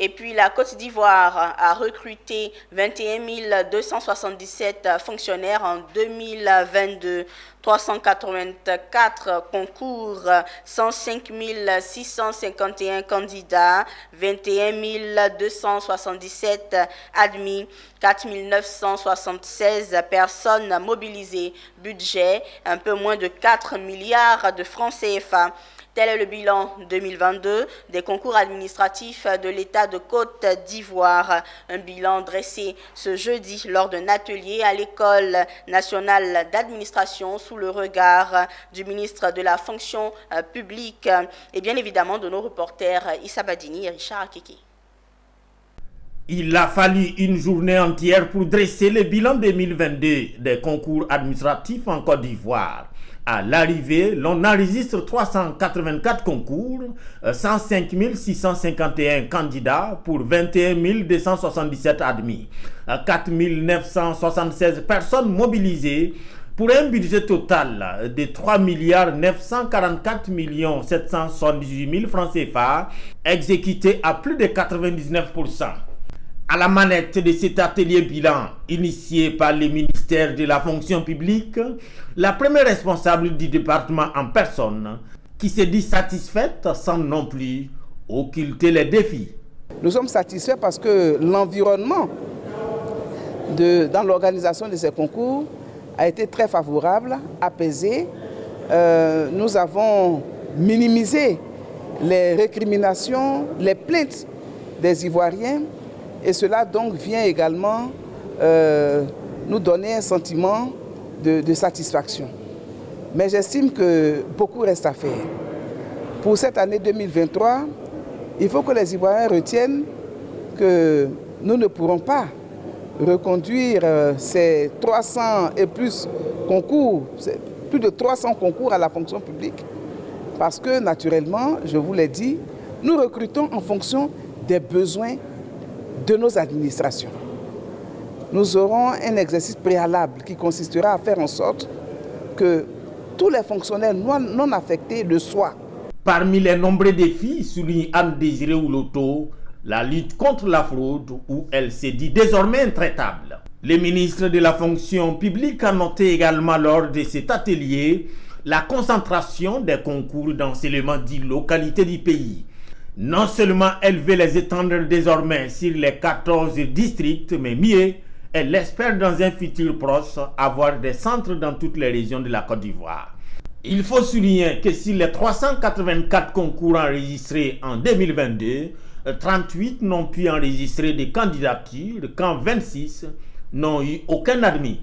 Et puis la Côte d'Ivoire a recruté 21 277 fonctionnaires en 2022. 384 concours, 105 651 candidats, 21 277 admis, 4 976 personnes mobilisées, budget un peu moins de 4 milliards de francs CFA. Tel est le bilan 2022 des concours administratifs de l'État de Côte d'Ivoire. Un bilan dressé ce jeudi lors d'un atelier à l'École nationale d'administration sous le regard du ministre de la fonction publique et bien évidemment de nos reporters Issa Badini et Richard Akeke. Il a fallu une journée entière pour dresser le bilan 2022 des concours administratifs en Côte d'Ivoire. À l'arrivée, l'on enregistre 384 concours, 105 651 candidats pour 21 277 admis, 4 976 personnes mobilisées pour un budget total de 3 944 778 000 francs CFA, exécuté à plus de 99%. À la manette de cet atelier bilan, initié par le ministère de la fonction publique, la première responsable du département en personne, qui se dit satisfaite sans non plus occulter les défis. Nous sommes satisfaits parce que l'environnement dans l'organisation de ces concours a été très favorable, apaisé. Nous avons minimisé les récriminations, les plaintes des Ivoiriens. Et cela donc vient également nous donner un sentiment de satisfaction. Mais j'estime que beaucoup reste à faire. Pour cette année 2023, il faut que les Ivoiriens retiennent que nous ne pourrons pas reconduire ces 300 et plus concours, plus de 300 concours à la fonction publique. Parce que naturellement, je vous l'ai dit, nous recrutons en fonction des besoins de nos administrations. Nous aurons un exercice préalable qui consistera à faire en sorte que tous les fonctionnaires non affectés le soient. Parmi les nombreux défis, souligne Anne-Désirée Ouloto, la lutte contre la fraude où elle s'est dit désormais intraitable. Le ministre de la fonction publique a noté également lors de cet atelier la concentration des concours d'enseignement des localités du pays. Non seulement elle veut les étendre désormais sur les 14 districts, mais mieux, elle espère dans un futur proche avoir des centres dans toutes les régions de la Côte d'Ivoire. Il faut souligner que sur les 384 concours enregistrés en 2022, 38 n'ont pu enregistrer des candidatures quand 26 n'ont eu aucun admis.